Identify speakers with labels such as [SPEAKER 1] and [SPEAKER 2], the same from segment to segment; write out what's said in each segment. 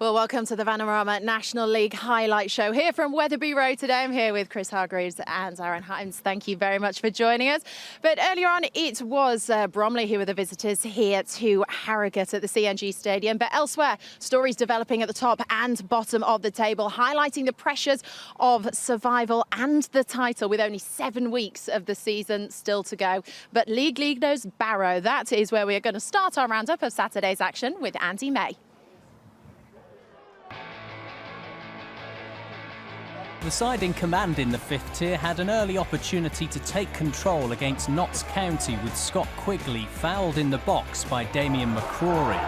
[SPEAKER 1] Well, welcome to the Vanarama National League highlight show here from Wetherby Road today. I'm here with Chris Hargreaves and Aaron Hines. Thank you very much for joining us. But earlier on, it was Bromley who were the visitors here to Harrogate at the CNG Stadium. But elsewhere, stories developing at the top and bottom of the table, highlighting the pressures of survival and the title with only 7 weeks of the season still to go. But League knows Barrow. That is where we are going to start our roundup of Saturday's action with Andy May.
[SPEAKER 2] The side in command in the fifth tier had an early opportunity to take control against Notts County with Scott Quigley fouled in the box by Damien McCrory.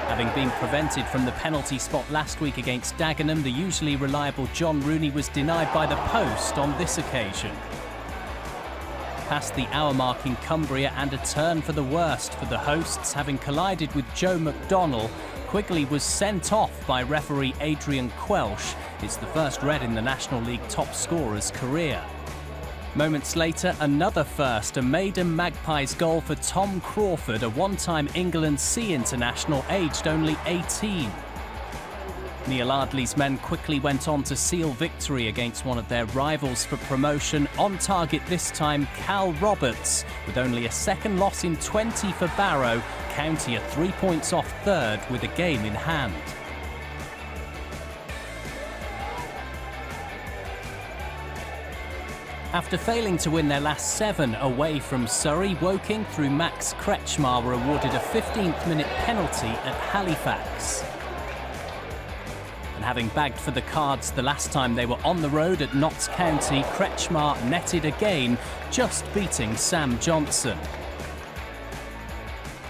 [SPEAKER 2] Having been prevented from the penalty spot last week against Dagenham, the usually reliable John Rooney was denied by the post on this occasion. Past the hour mark in Cumbria and a turn for the worst for the hosts, having collided with Joe McDonnell, Quigley was sent off by referee Adrian Quelch. It's the first red in the National League top scorer's career. Moments later, another first, a maiden Magpies goal for Tom Crawford, a one-time England C international aged only 18. Neil Ardley's men quickly went on to seal victory against one of their rivals for promotion. On target this time, Cal Roberts. With only a second loss in 20 for Barrow, County are 3 points off third with a game in hand. After failing to win their last 7 away from Surrey, Woking through Max Kretschmar were awarded a 15th minute penalty at Halifax. And having bagged for the Cards the last time they were on the road at Notts County, Kretschmar netted again, just beating Sam Johnson.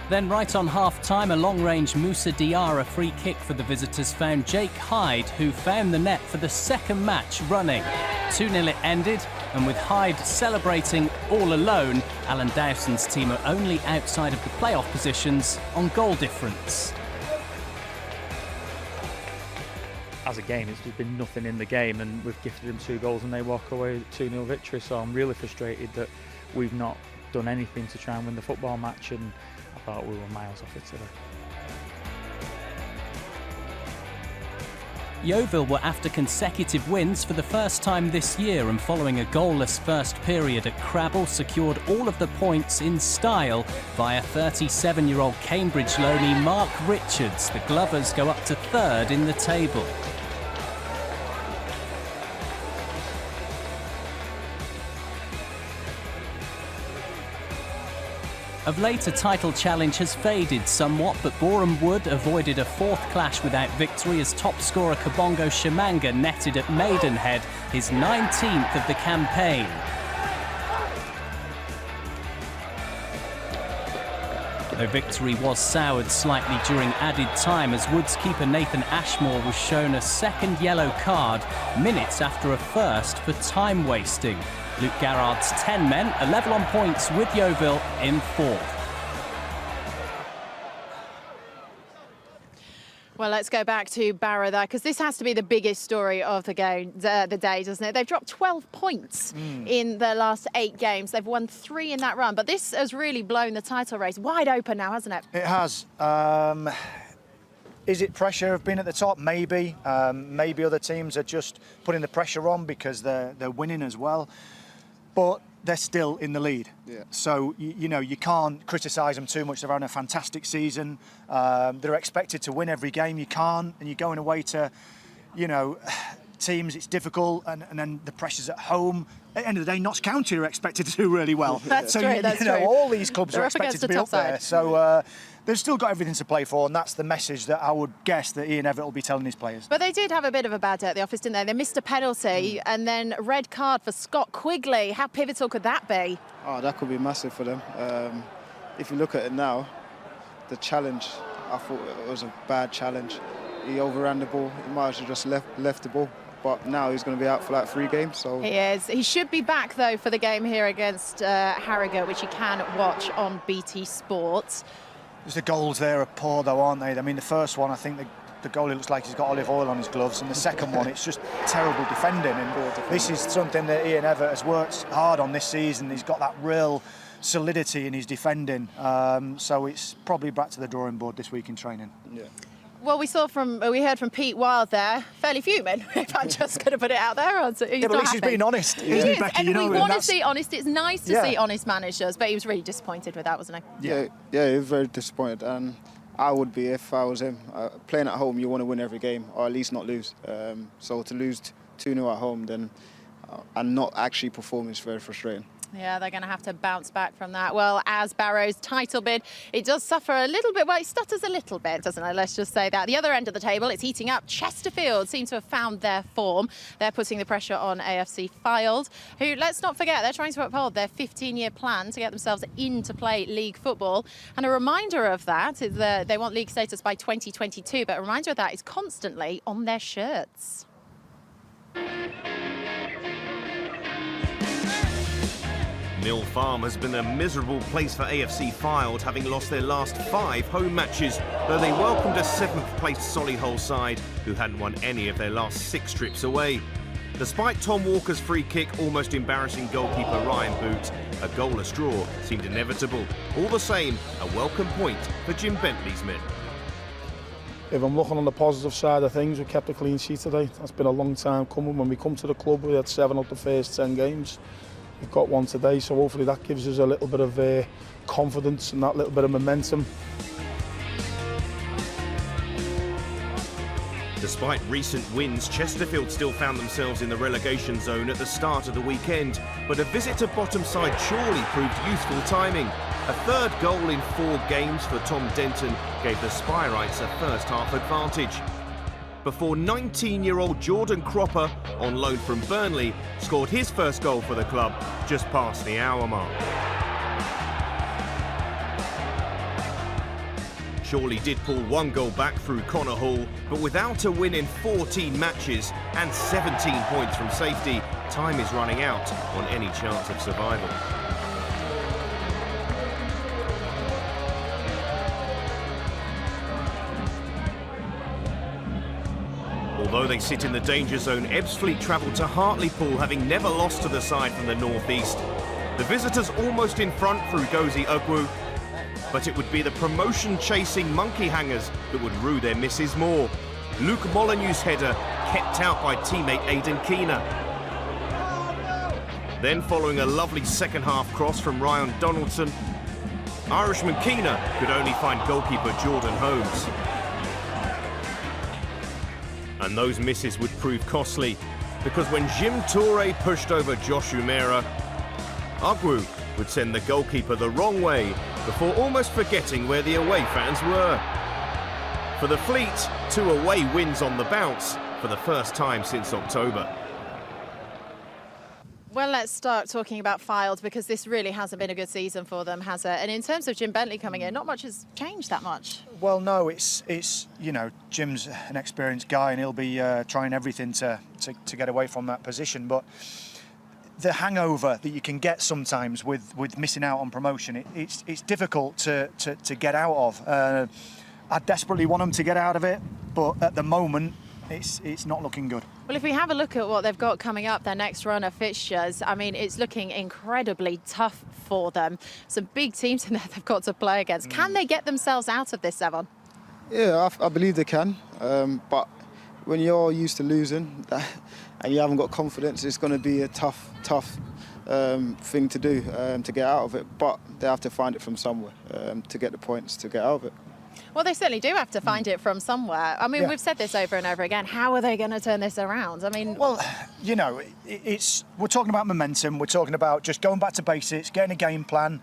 [SPEAKER 2] Then right on half-time, a long-range Moussa Diarra free kick for the visitors found Jake Hyde, who found the net for the second match running. 2-0 it ended, and with Hyde celebrating all alone, Alan Dowson's team are only outside of the playoff positions on goal difference.
[SPEAKER 3] As a game, it's just been nothing in the game, and we've gifted them 2 goals and they walk away with a 2-0 victory. So I'm really frustrated that we've not done anything to try and win the football match, and I thought we were miles off it today.
[SPEAKER 2] Yeovil were after consecutive wins for the first time this year, and following a goalless first period at Crabble, secured all of the points in style via 37-year-old Cambridge loanee Mark Richards. The Glovers go up to third in the table. Of late, a title challenge has faded somewhat, but Boreham Wood avoided a 4th clash without victory as top scorer Kabongo Shamanga netted at Maidenhead, his 19th of the campaign. Though victory was soured slightly during added time as Woods keeper Nathan Ashmore was shown a second yellow card minutes after a first for time wasting. Luke Garrard's 10 men are level on points with Yeovil in 4th.
[SPEAKER 1] Well, let's go back to Barrow there, because this has to be the biggest story of the day, doesn't it? They've dropped 12 points in their last 8 games. They've won 3 in that run, but this has really blown the title race wide open now, hasn't it?
[SPEAKER 4] It has. Is it pressure of being at the top? Maybe. Maybe other teams are just putting the pressure on because they're winning as well. But they're still in the lead. Yeah. So, you know, you can't criticise them too much. They're having a fantastic season. They're expected to win every game. You can't. And you're going away to, you know, teams, it's difficult. And then the pressure's at home. At the end of the day, Notts County are expected to do really well.
[SPEAKER 1] That's
[SPEAKER 4] so,
[SPEAKER 1] true, that's
[SPEAKER 4] you know,
[SPEAKER 1] true.
[SPEAKER 4] all these clubs
[SPEAKER 1] They're
[SPEAKER 4] are
[SPEAKER 1] up
[SPEAKER 4] expected
[SPEAKER 1] against
[SPEAKER 4] to be
[SPEAKER 1] the
[SPEAKER 4] up
[SPEAKER 1] top
[SPEAKER 4] there.
[SPEAKER 1] side.
[SPEAKER 4] So they've still got everything to play for, and that's the message that I would guess that Ian Evatt will be telling his players.
[SPEAKER 1] But they did have a bit of a bad day at the office, didn't they? They missed a penalty and then a red card for Scott Quigley. How pivotal could that be?
[SPEAKER 5] Oh, that could be massive for them. If you look at it now, the challenge, I thought it was a bad challenge. He overran the ball. He might have just left the ball. But now he's going to be out for like 3 games. So
[SPEAKER 1] he is. He should be back, though, for the game here against Harrogate, which you can watch on BT Sports.
[SPEAKER 4] The goals there are poor, though, aren't they? I mean, the first one, I think the goalie looks like he's got olive oil on his gloves, and the second one, it's just terrible defending. And this is something that Ian Evatt has worked hard on this season. He's got that real solidity in his defending. So it's probably back to the drawing board this week in training.
[SPEAKER 5] Yeah.
[SPEAKER 1] Well, we heard from Pete Wild there, fairly fuming, if I'm just going to put it out there. He's
[SPEAKER 4] yeah, but at least he's being honest, isn't he, Becky?
[SPEAKER 1] And we want to see honest. It's nice to see honest managers, but he was really disappointed with that, wasn't he?
[SPEAKER 5] Yeah, he was very disappointed, and I would be if I was him. Playing at home, you want to win every game, or at least not lose. So to lose 2-0 at home, then and not actually perform is very frustrating.
[SPEAKER 1] Yeah, they're going to have to bounce back from that. Well, as Barrow's title bid, it does suffer a little bit. Well, it stutters a little bit, doesn't it? Let's just say that. The other end of the table, it's heating up. Chesterfield seem to have found their form. They're putting the pressure on AFC Fylde, who, let's not forget, they're trying to uphold their 15-year plan to get themselves into play league football. And a reminder of that is that they want league status by 2022, but a reminder of that is constantly on their shirts.
[SPEAKER 6] Mill Farm has been a miserable place for AFC Fylde, having lost their last 5 home matches, though they welcomed a 7th-placed Solihull side who hadn't won any of their last 6 trips away. Despite Tom Walker's free kick almost embarrassing goalkeeper Ryan Boot, a goalless draw seemed inevitable. All the same, a welcome point for Jim Bentley's men.
[SPEAKER 7] If I'm looking on the positive side of things, we kept a clean sheet today. That's been a long time coming. When we come to the club, we had 7 out the first 10 games. We've got 1 today, so hopefully that gives us a little bit of confidence and that little bit of momentum.
[SPEAKER 6] Despite recent wins, Chesterfield still found themselves in the relegation zone at the start of the weekend, but a visit to bottom side Chorley proved useful timing. A 3rd goal in 4 games for Tom Denton gave the Spyrites a first-half advantage, before 19-year-old Jordan Cropper, on loan from Burnley, scored his first goal for the club just past the hour mark. Chorley did pull 1 goal back through Connor Hall, but without a win in 14 matches and 17 points from safety, time is running out on any chance of survival. Although they sit in the danger zone, Ebbsfleet travelled to Hartlepool, having never lost to the side from the northeast. The visitors almost in front through Gozi Ugwu, but it would be the promotion-chasing monkey hangers that would rue their misses more. Luke Molyneux's header kept out by teammate Aidan Keener. Then, following a lovely second-half cross from Ryan Donaldson, Irishman Keener could only find goalkeeper Jordan Holmes. And those misses would prove costly, because when Jim Toure pushed over Josh Umera, Ugwu would send the goalkeeper the wrong way before almost forgetting where the away fans were. For the Fleet, 2 away wins on the bounce for the first time since October.
[SPEAKER 1] Well, let's start talking about Fylde, because this really hasn't been a good season for them, has it? And in terms of Jim Bentley coming in, not much has changed that much.
[SPEAKER 4] Well, no, it's you know, Jim's an experienced guy and he'll be trying everything to get away from that position. But the hangover that you can get sometimes with missing out on promotion, it's difficult to get out of. I desperately want them to get out of it, but at the moment, it's not looking good.
[SPEAKER 1] Well, if we have a look at what they've got coming up, their next run of fixtures, I mean, it's looking incredibly tough for them. Some big teams in there they've got to play against. Can they get themselves out of this, Evan?
[SPEAKER 5] Yeah, I believe they can. But when you're used to losing and you haven't got confidence, it's going to be a tough thing to do to get out of it. But they have to find it from somewhere to get the points to get out of it.
[SPEAKER 1] Well, they certainly do have to find it from somewhere. I mean, we've said this over and over again. How are they going to turn this around? I mean...
[SPEAKER 4] Well, you know, we're talking about momentum. We're talking about just going back to basics, getting a game plan,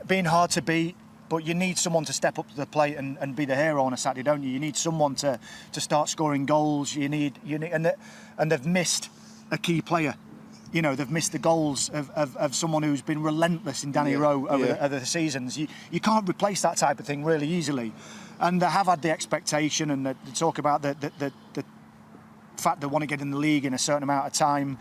[SPEAKER 4] being hard to beat. But you need someone to step up to the plate and be the hero on a Saturday, don't you? You need someone to start scoring goals. You need and they've missed a key player. You know, they've missed the goals of someone who's been relentless in Danny Rowe over the seasons. You can't replace that type of thing really easily. And they have had the expectation and the talk about the fact they want to get in the league in a certain amount of time.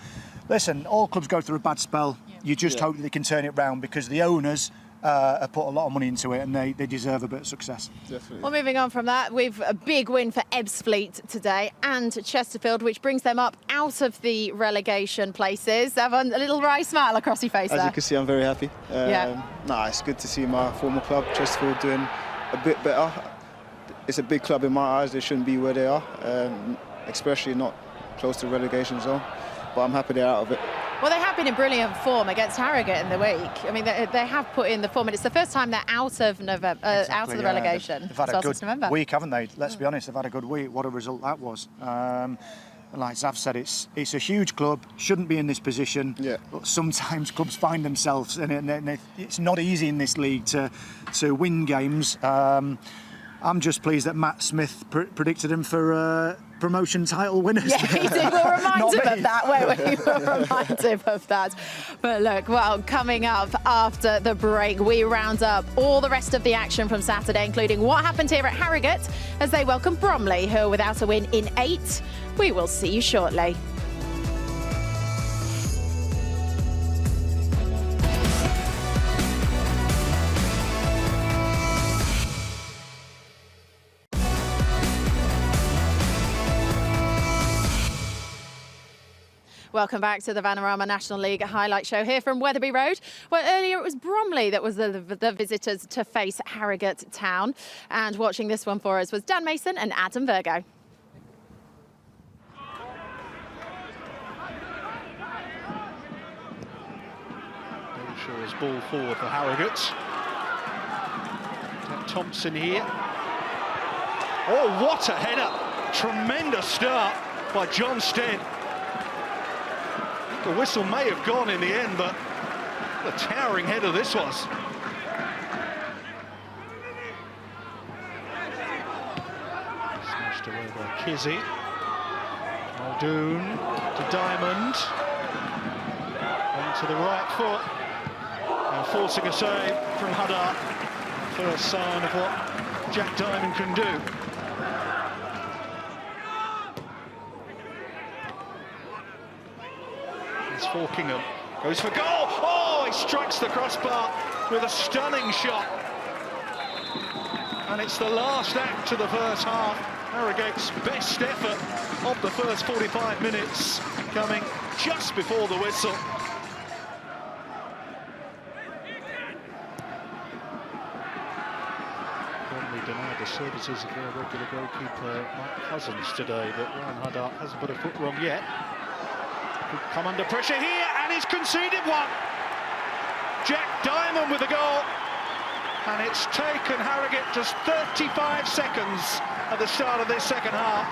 [SPEAKER 4] Listen, all clubs go through a bad spell. You just hope that they can turn it round, because the owners have put a lot of money into it and they deserve a bit of success.
[SPEAKER 5] Definitely.
[SPEAKER 1] Well, moving on from that, we've a big win for Ebbsfleet today and Chesterfield, which brings them up out of the relegation places. Have a little wry smile across your face there.
[SPEAKER 5] As you can see, I'm very happy. It's good to see my former club, Chesterfield, doing a bit better. it's a big club in my eyes. They shouldn't be where they are, especially not close to relegation zone. But I'm happy they're out of it.
[SPEAKER 1] Well, they have been in brilliant form against Harrogate in the week. I mean, they have put in the form, and it's the first time they're out of November, out of the relegation.
[SPEAKER 4] They've had a good
[SPEAKER 1] November.
[SPEAKER 4] week, haven't they? Let's be honest, they've had a good week. What a result that was. Like Zav said, it's a huge club, shouldn't be in this position.
[SPEAKER 5] Yeah.
[SPEAKER 4] But sometimes clubs find themselves, and it's not easy in this league to win games. I'm just pleased that Matt Smith predicted him for promotion title winners.
[SPEAKER 1] Yeah, he did. We'll remind him of that, won't we? We'll remind him of that. But look, well, coming up after the break, we round up all the rest of the action from Saturday, including what happened here at Harrogate as they welcome Bromley, who are without a win in 8. We will see you shortly. Welcome back to the Vanarama National League highlight show here from Wetherby Road. Well, earlier it was Bromley that was the visitors to face Harrogate Town. And watching this one for us was Dan Mason and Adam Virgo.
[SPEAKER 8] Shaw's ball forward for Harrogate. Thompson here. Oh, what a header! Tremendous start by John Stead. The whistle may have gone in the end, but a towering header this was. Smashed away by Kizzy. Muldoon to Diamond. Onto the right foot. And forcing a save from Huddart. First sign of what Jack Diamond can do. Forkingham goes for goal. Oh, he strikes the crossbar with a stunning shot. And it's the last act of the first half. Harrogate's best effort of the first 45 minutes coming just before the whistle. Bromley denied the services of their regular goalkeeper Mike Cousins today, but Ryan Huddart hasn't put a foot wrong yet. Could come under pressure here, and he's conceded one. Jack Diamond with the goal, and it's taken Harrogate just 35 seconds at the start of this second half.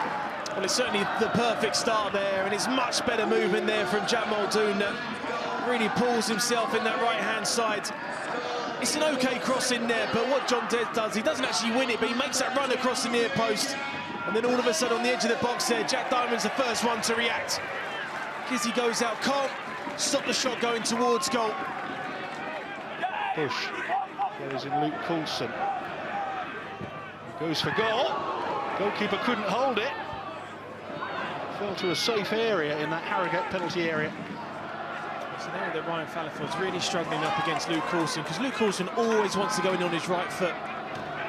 [SPEAKER 9] Well, it's certainly the perfect start there, and it's much better movement there from Jack Muldoon that really pulls himself in that right-hand side. It's an OK cross in there, but what John Dead does, he doesn't actually win it, but he makes that run across the near post, and then all of a sudden on the edge of the box there, Jack Diamond's the first one to react. Kizzy goes out, can't stop the shot going towards goal.
[SPEAKER 8] Bush goes in Luke Coulson. He goes for goal. Goalkeeper couldn't hold it. Fell to a safe area in that Harrogate penalty area.
[SPEAKER 9] It's an area that Ryan Fallaford's really struggling up against Luke Coulson, because Luke Coulson always wants to go in on his right foot.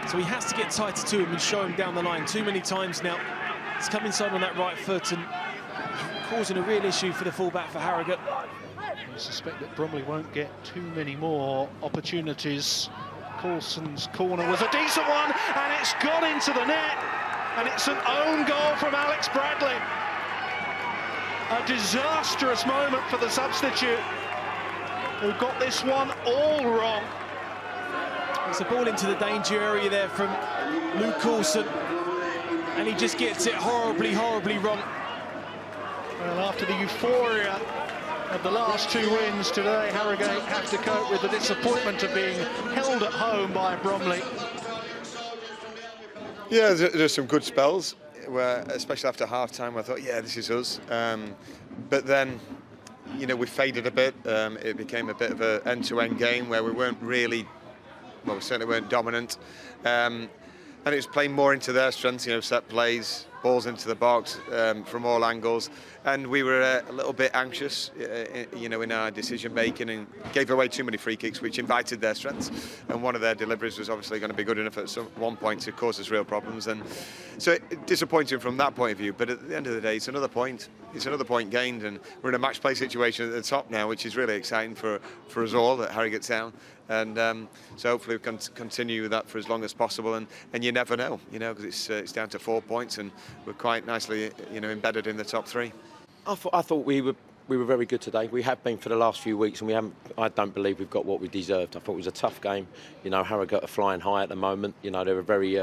[SPEAKER 9] So he has to get tighter to him and show him down the line. Too many times now, he's come inside on that right foot and causing a real issue for the fullback for Harrogate.
[SPEAKER 8] I suspect that Bromley won't get too many more opportunities. Coulson's corner was a decent one, and it's gone into the net, and it's an own goal from Alex Bradley. A disastrous moment for the substitute, who got this one all wrong.
[SPEAKER 9] It's a ball into the danger area there from Luke Coulson, and he just gets it horribly, horribly wrong.
[SPEAKER 8] Well, after the euphoria of the last 2 wins today, Harrogate have to cope with the disappointment of being held at home by Bromley.
[SPEAKER 10] Yeah, there's some good spells, where, especially after half-time, I thought, yeah, this is us. But then, you know, we faded a bit. It became a bit of an end-to-end game where we weren't really, well, we certainly weren't dominant. And it was playing more into their strengths, you know, set plays, balls into the box from all angles, and we were a little bit anxious, you know, in our decision making, and gave away too many free kicks, which invited their strengths. And one of their deliveries was obviously going to be good enough at one point to cause us real problems. And so disappointing from that point of view. But at the end of the day, it's another point. It's another point gained, and we're in a match play situation at the top now, which is really exciting for us all at Harrogate Town. And so hopefully we can continue that for as long as possible, and you never know, you know, because it's down to 4 points, and we're quite nicely, you know, embedded in the top 3.
[SPEAKER 11] I thought we were very good today. We have been for the last few weeks, and I don't believe we've got what we deserved. I thought it was a tough game. You know, Harrogate are flying high at the moment. You know, they're a very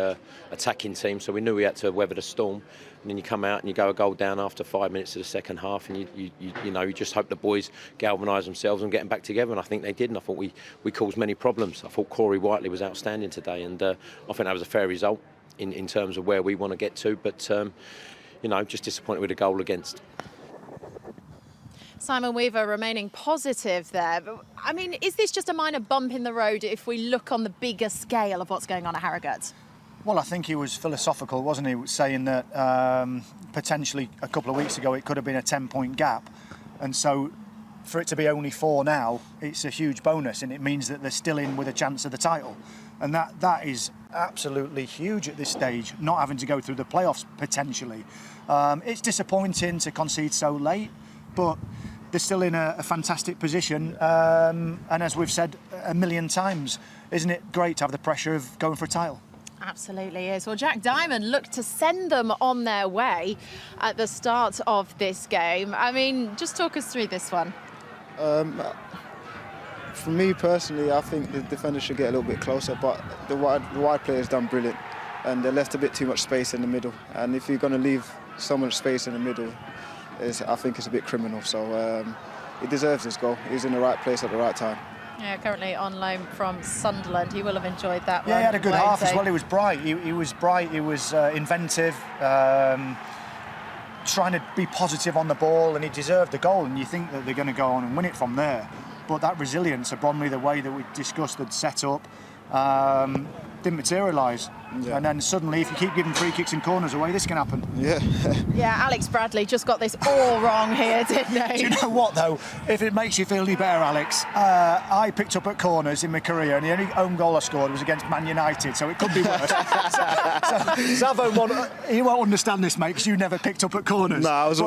[SPEAKER 11] attacking team, so we knew we had to weather the storm. And then you come out and you go a goal down after 5 minutes of the second half, and you just hope the boys galvanise themselves and getting back together. And I think they did. And I thought we caused many problems. I thought Corey Whiteley was outstanding today, and I think that was a fair result in terms of where we want to get to. But you know, just disappointed with the goal against.
[SPEAKER 1] Simon Weaver remaining positive there. But, I mean, is this just a minor bump in the road if we look on the bigger scale of what's going on at Harrogate?
[SPEAKER 4] Well, I think he was philosophical, wasn't he, saying that potentially a couple of weeks ago it could have been a 10-point gap. And so for it to be only 4 now, it's a huge bonus, and it means that they're still in with a chance of the title. And that is absolutely huge at this stage, not having to go through the playoffs potentially. It's disappointing to concede so late, but they're still in a fantastic position. And as we've said a million times, isn't it great to have the pressure of going for a title?
[SPEAKER 1] Absolutely is. Well, Jack Diamond looked to send them on their way at the start of this game. I mean, just talk us through this one.
[SPEAKER 5] For me personally, I think the defenders should get a little bit closer, but the wide players done brilliant, and they left a bit too much space in the middle. And if you're going to leave so much space in the middle, I think it's a bit criminal. So he deserves this goal. He's in the right place at the right time.
[SPEAKER 1] Yeah, currently on loan from Sunderland. He will have enjoyed that one.
[SPEAKER 4] Yeah, he had a good half as well. He was bright. He was bright. He was inventive, trying to be positive on the ball, and he deserved the goal. And you think that they're going to go on and win it from there. But that resilience of Bromley, the way that we discussed had set up, didn't materialise. Yeah. And then suddenly, if you keep giving free kicks and corners away, this can happen.
[SPEAKER 5] Yeah.
[SPEAKER 1] Yeah, Alex Bradley just got this all wrong here, didn't he?
[SPEAKER 4] Do you know what, though? If it makes you feel any better, Alex, I picked up at corners in my career, and the only home goal I scored was against Man United, so it could be worse. Zavo, you won't understand this, mate, because you never picked up at corners.
[SPEAKER 5] No, I was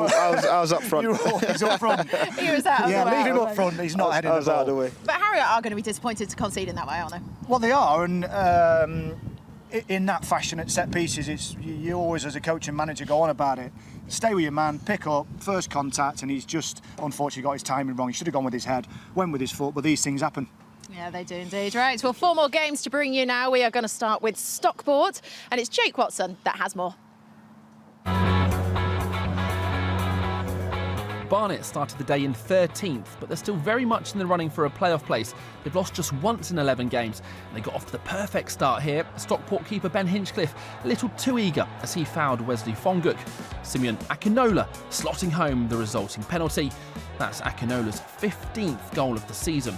[SPEAKER 5] up front.
[SPEAKER 4] You were always up front.
[SPEAKER 1] He was out of the way.
[SPEAKER 4] Yeah, leave him up front. He's not heading the ball.
[SPEAKER 5] Out of the way.
[SPEAKER 1] But Harrogate are going to be disappointed to concede in that way, aren't they?
[SPEAKER 4] Well, they are, and in that fashion at set pieces, you always, as a coach and manager, go on about it. Stay with your man, pick up, first contact, and he's just unfortunately got his timing wrong. He should have gone with his head, went with his foot, but these things happen.
[SPEAKER 1] Yeah, they do indeed. Right, well, 4 more games to bring you now. We are going to start with Stockport, and it's Jake Watson that has more.
[SPEAKER 12] Barnet started the day in 13th, but they're still very much in the running for a playoff place. They've lost just once in 11 games, and they got off to the perfect start here. Stockport keeper Ben Hinchcliffe a little too eager as he fouled Wesley Fonguk. Simeon Akinola slotting home the resulting penalty. That's Akinola's 15th goal of the season.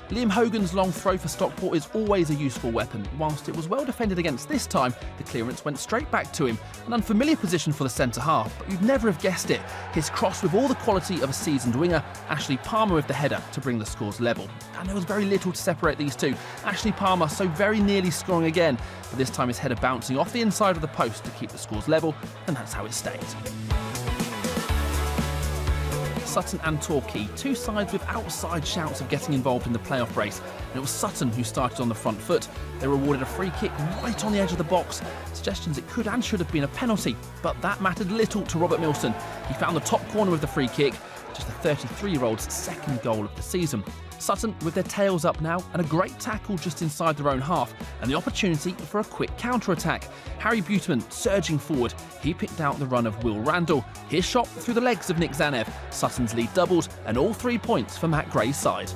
[SPEAKER 12] Liam Hogan's long throw for Stockport is always a useful weapon. Whilst it was well defended against this time, the clearance went straight back to him. An unfamiliar position for the centre-half, but you'd never have guessed it. His cross with all the quality of a seasoned winger, Ashley Palmer with the header to bring the scores level. And there was very little to separate these two. Ashley Palmer so very nearly scoring again, but this time his header bouncing off the inside of the post to keep the scores level, and that's how it stayed. Sutton and Torquay, two sides with outside shouts of getting involved in the playoff race. And it was Sutton who started on the front foot. They were awarded a free kick right on the edge of the box. Suggestions it could and should have been a penalty, but that mattered little to Robert Milson. He found the top corner with the free kick, just the 33-year-old's second goal of the season. Sutton with their tails up now, and a great tackle just inside their own half, and the opportunity for a quick counter-attack. Harry Buteman surging forward. He picked out the run of Will Randall. His shot through the legs of Nick Zanev. Sutton's lead doubled, and all 3 points for Matt Gray's side.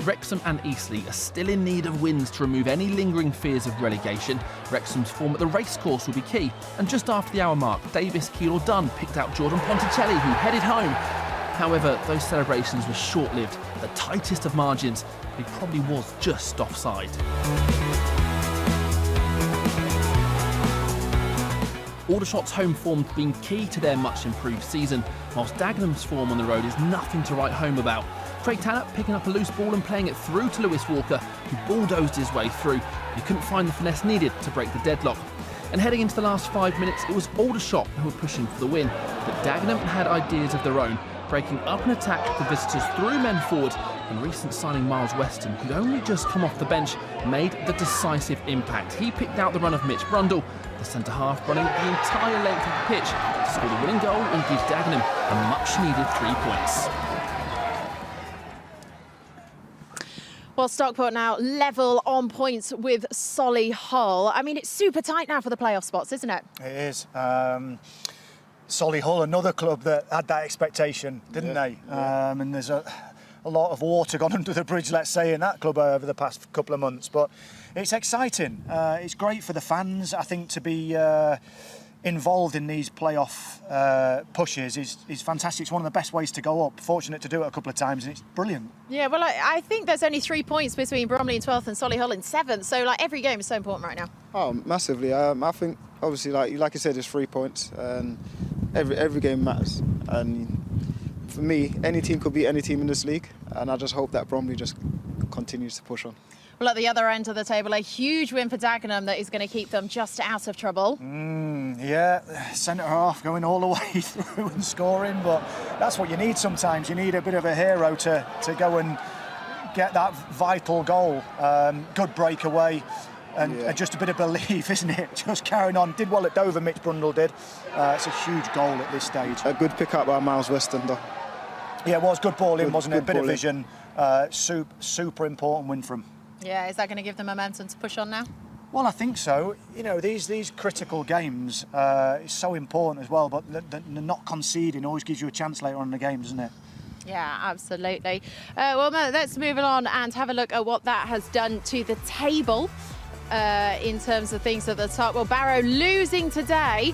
[SPEAKER 12] Wrexham and Eastleigh are still in need of wins to remove any lingering fears of relegation. Wrexham's form at the racecourse will be key, and just after the hour mark, Davis, Keel or Dunn picked out Jordan Ponticelli, who headed home. However, those celebrations were short-lived, the tightest of margins, but he probably was just offside. Aldershot's home form been key to their much improved season, whilst Dagenham's form on the road is nothing to write home about. Craig Tanner picking up a loose ball and playing it through to Lewis Walker, who bulldozed his way through. He couldn't find the finesse needed to break the deadlock. And heading into the last 5 minutes, it was Aldershot who were pushing for the win. But Dagenham had ideas of their own, breaking up an attack the visitors threw men forward, and recent signing Miles Weston, who'd only just come off the bench, made the decisive impact. He picked out the run of Mitch Brundle, the centre-half running the entire length of the pitch to score the winning goal and give Dagenham a much-needed 3 points.
[SPEAKER 1] Well, Stockport now level on points with Solihull. I mean, it's super tight now for the playoff spots, isn't it?
[SPEAKER 4] It is. Solihull, another club that had that expectation, didn't they? And there's a lot of water gone under the bridge, let's say, in that club over the past couple of months. But it's exciting. It's great for the fans, I think, to be involved in these playoff pushes is fantastic. It's one of the best ways to go up. Fortunate to do it a couple of times, and it's brilliant.
[SPEAKER 1] Yeah, well, I think there's only 3 points between Bromley in 12th and Solihull in 7th. So, like, every game is so important right now.
[SPEAKER 5] Oh, massively. I think, obviously, like you said, it's 3 points, and every game matters. And for me, any team could beat any team in this league, and I just hope that Bromley just continues to push on.
[SPEAKER 1] Well, at the other end of the table, a huge win for Dagenham that is going to keep them just out of trouble.
[SPEAKER 4] Yeah, centre half going all the way through and scoring, but that's what you need sometimes. You need a bit of a hero to go and get that vital goal. Good breakaway and just a bit of belief, isn't it? Just carrying on. Did well at Dover, Mitch Brundle did. It's a huge goal at this stage.
[SPEAKER 5] A good pick up by Miles Weston, though.
[SPEAKER 4] Yeah, it was good ball in, wasn't it? A bit of vision. Super important win for him.
[SPEAKER 1] Yeah, is that going to give them momentum to push on now?
[SPEAKER 4] Well, I think so. You know, these critical games is so important as well, but the not conceding always gives you a chance later on in the game, doesn't it?
[SPEAKER 1] Yeah, absolutely. Well, let's move on and have a look at what that has done to the table in terms of things at the top. Well, Barrow losing today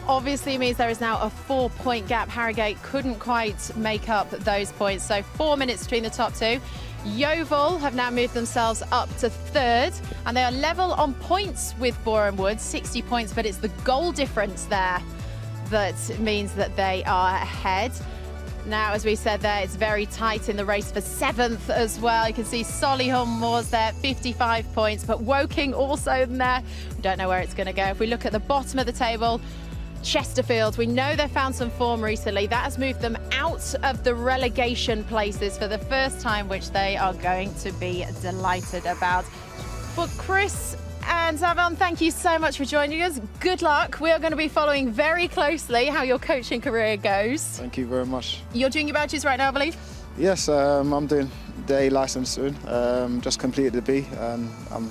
[SPEAKER 1] obviously means there is now a 4-point gap. Harrogate couldn't quite make up those points, so 4 minutes between the top two. Yeovil have now moved themselves up to 3rd, and they are level on points with Boreham Wood, 60 points, but it's the goal difference there that means that they are ahead. Now, as we said there, it's very tight in the race for 7th as well. You can see Solihull Moors there, 55 points, but Woking also in there. We don't know where it's going to go. If we look at the bottom of the table, Chesterfield, we know they've found some form recently. That has moved them out of the relegation places for the first time, which they are going to be delighted about. But Chris and Zavon, thank you so much for joining us. Good luck. We are going to be following very closely how your coaching career goes.
[SPEAKER 5] Thank you very much.
[SPEAKER 1] You're doing your badges right now, I believe?
[SPEAKER 5] Yes, I'm doing the A licence soon. Just completed the B, and I'm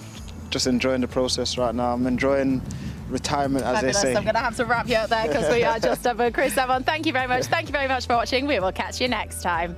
[SPEAKER 5] just enjoying the process right now. I'm enjoying retirement, as
[SPEAKER 1] Fabulous.
[SPEAKER 5] they say.
[SPEAKER 1] I'm going to have to wrap you up there because we are just up. Chris Zavon, thank you very much. Thank you very much for watching. We will catch you next time.